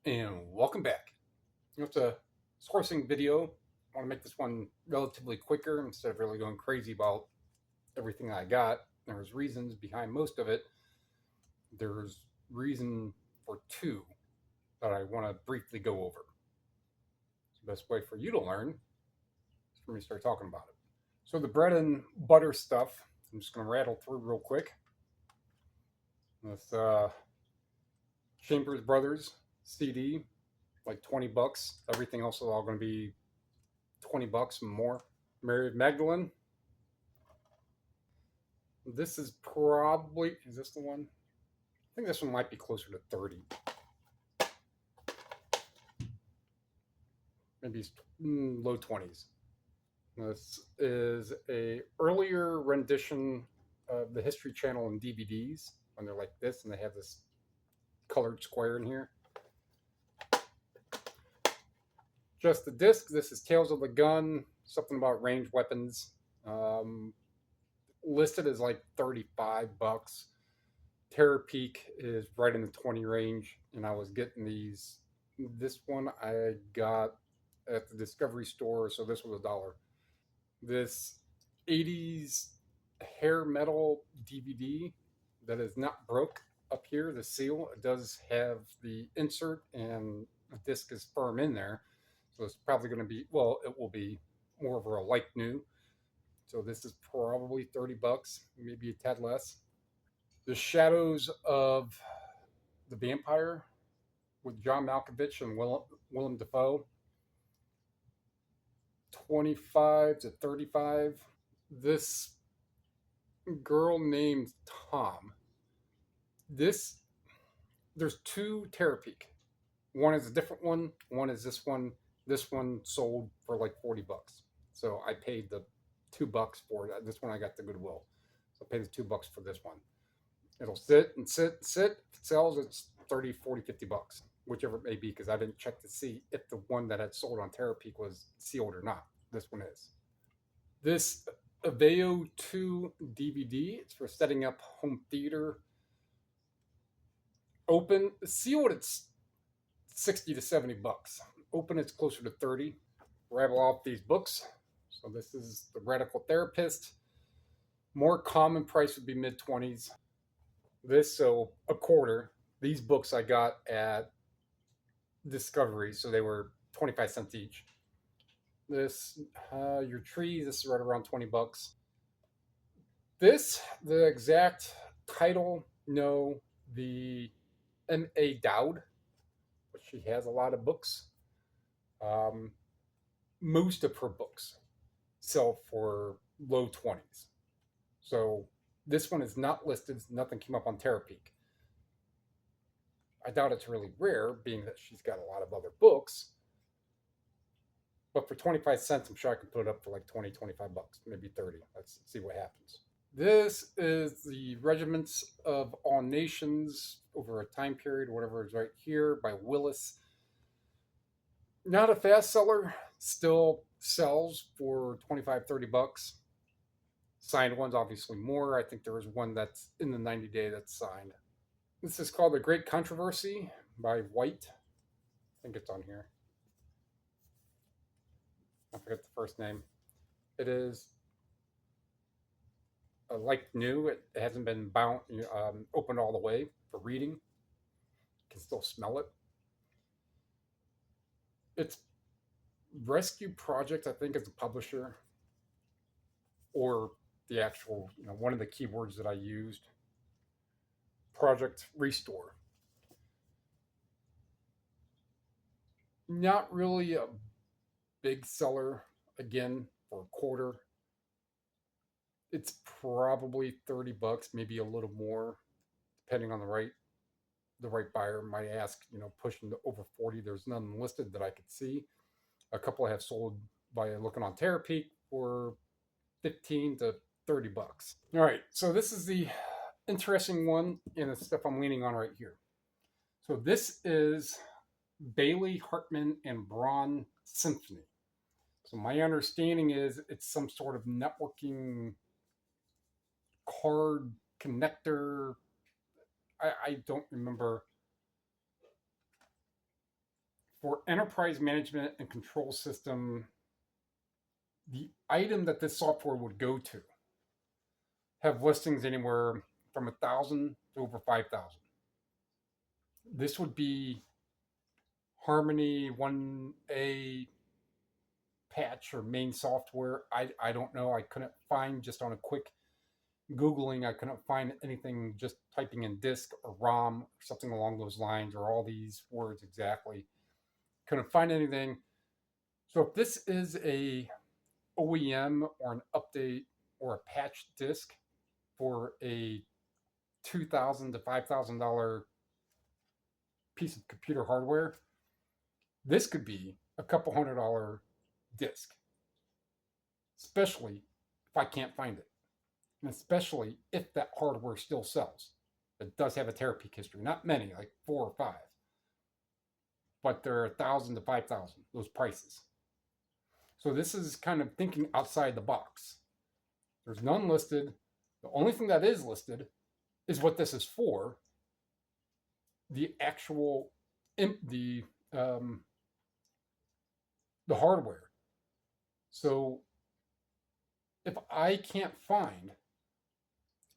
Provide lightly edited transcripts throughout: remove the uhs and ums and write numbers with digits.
And welcome back. It's a sourcing video. I want to make this one relatively quicker instead of really going crazy about everything I got. There's reasons behind most of it. There's reason for two that I want to briefly go over. The best way for you to learn is for me to start talking about it. So the bread and butter stuff, I'm just going to rattle through real quick. This Chambers Brothers CD, like 20 bucks. Everything else is all going to be 20 bucks and more. Mary Magdalene. This is probably, is this the one? I think this one might be closer to 30. Maybe low 20s. This is a earlier rendition of the History Channel in DVDs when they're like this and they have this colored square in here. Just the disc. This is Tales of the Gun, something about ranged weapons. Listed as like 35 bucks. Terror Peak is right in the 20 range, and I was getting these. This one I got at the Discovery store, so this was $1. This 80s hair metal DVD that is not broke up here, the seal, it does have the insert and the disc is firm in there. So it's probably going to be, well, it will be more of a like new. So this is probably 30 bucks, maybe a tad less. The Shadows of the Vampire with John Malkovich and Willem Dafoe. 25 to 35. This girl named Tom. There's two Terror Peak. One is a different one. One is this one. This one sold for like 40 bucks. So I paid the $2 for it. This one I got the Goodwill. So I paid the $2 for this one. It'll sit and sit and sit. If it sells, it's 30, 40, 50 bucks, whichever it may be, because I didn't check to see if the one that had sold on Terror Peak was sealed or not. This one is. This Aveo 2 DVD, it's for setting up home theater. Open, sealed, it's 60 to 70 bucks. Open, it's closer to 30. Ravel off these books. So this is The Radical Therapist. More common price would be mid-20s. This, so a quarter. These books I got at Discovery, so they were 25 cents each. This, Your Trees, this is right around 20 bucks. This, the exact title, no, the M.A. Dowd, but she has a lot of books. Most of her books sell for low 20s. So this one is not listed. Nothing came up on Terror Peak. I doubt it's really rare, being that she's got a lot of other books. But for 25 cents, I'm sure I could put it up for like 20, 25 bucks, maybe 30. Let's see what happens. This is the Regiments of All Nations over a time period, whatever is right here, by Willis. Not a fast seller, still sells for 25, 30 bucks. Signed ones, obviously more. I think there was one that's in the 90-day that's signed. This is called The Great Controversy by White. I think it's on here. I forget the first name. It is like new. It hasn't been opened all the way for reading. You can still smell it. It's Rescue Project, I think, is the publisher, or the actual, one of the keywords that I used. Project Restore. Not really a big seller, again, for a quarter. It's probably 30 bucks, maybe a little more, depending on the right buyer. Might ask, pushing to over 40. There's none listed that I could see. A couple I have sold by looking on Terror Peak for 15 to 30 bucks. All right, so this is the interesting one, and the stuff I'm leaning on right here. So this is Bailey, Hartman, and Braun Symphony. So my understanding is it's some sort of networking card connector. I don't remember For enterprise management and control system, the item that this software would go to have listings anywhere from 1,000 to over 5,000. This would be Harmony 1A patch or main software. I don't know. I couldn't find, just on a quick Googling, I couldn't find anything just typing in disk or ROM or something along those lines, or all these words exactly. Couldn't find anything. So if this is a OEM or an update or a patch disk for a $2,000 to $5,000 piece of computer hardware, this could be a couple $100 disc, especially if I can't find it, and especially if that hardware still sells. It does have a Terapeak history, not many, like 4 or 5, but they're 1,000 to 5,000, those prices. So this is kind of thinking outside the box. There's none listed. The only thing that is listed is what this is for. The actual the hardware. So if I can't find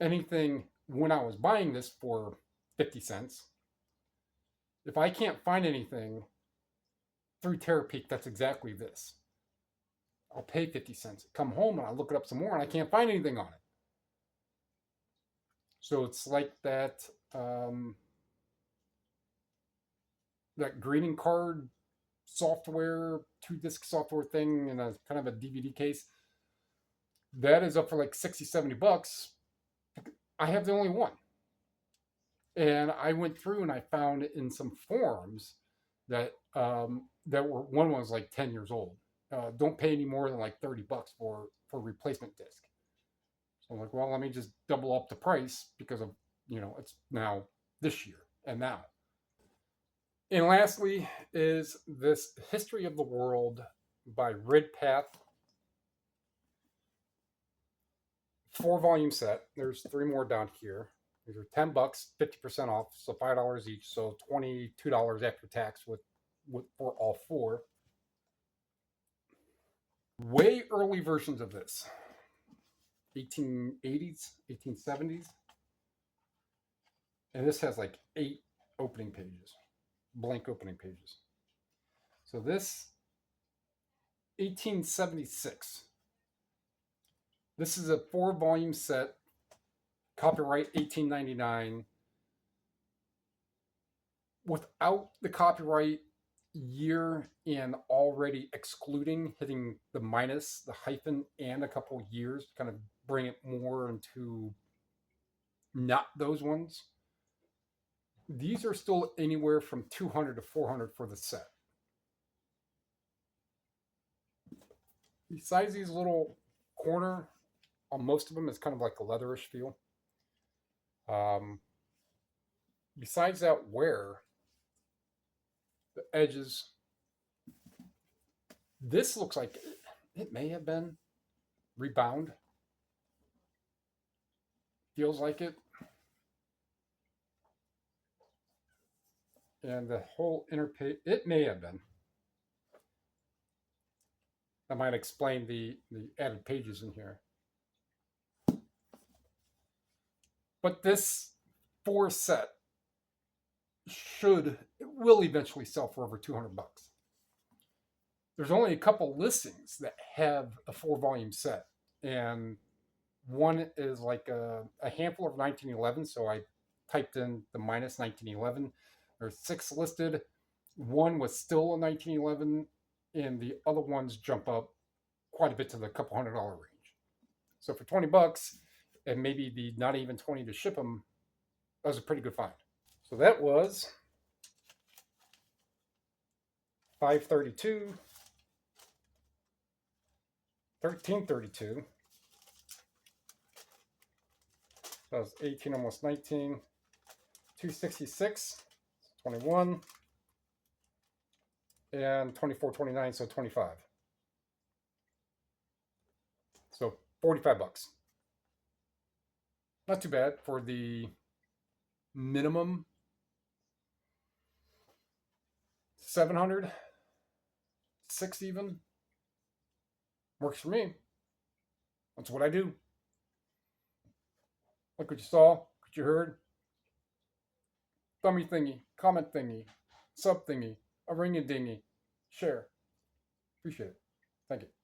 anything when I was buying this for 50 cents, if I can't find anything through Terapeak that's exactly this, I'll pay 50 cents. Come home and I look it up some more and I can't find anything on it. So it's like that that greeting card software, 2-disc software thing in a kind of a DVD case. That is up for like 60, 70 bucks. I have the only one. And I went through and I found in some forums that one was like 10 years old. Don't pay any more than like 30 bucks for replacement disc. So I'm like, well, let me just double up the price because of, it's now this year and now. And lastly is this History of the World by Ridpath. 4-volume set. There's 3 more down here. These are 10 bucks, 50% off, so $5 each, so $22 after tax for all 4. Way early versions of this. 1880s, 1870s. And this has like 8 opening pages. Blank opening pages. So this 1876. This is a 4-volume set, copyright 1899. Without the copyright year and already excluding, hitting the minus, the hyphen, and a couple years to kind of bring it more into not those ones. These are still anywhere from $200 to $400 for the set. Besides these little corner, on most of them, it's kind of like a leatherish feel. Besides that wear, the edges, this looks like it may have been rebound. Feels like it. And the whole inner page, it may have been. I might explain the added pages in here. But this 4 set will eventually sell for over 200 bucks. There's only a couple listings that have a 4-volume set, and one is like a handful of 1911, so I typed in the minus 1911. There's 6 listed. One was still a 1911, and the other ones jump up quite a bit to the couple $100 range. So for 20 bucks, and maybe the not even 20 to ship them, that was a pretty good find. So that was 532, 1332. That was 18, almost 19. 266, 21, and 24.29, so 25. So 45 bucks. Not too bad for the minimum 700, 6 even. Works for me. That's what I do. Look what you saw, what you heard. Thummy thingy, comment thingy, sub thingy, a ring a dingy. Share. Appreciate it. Thank you.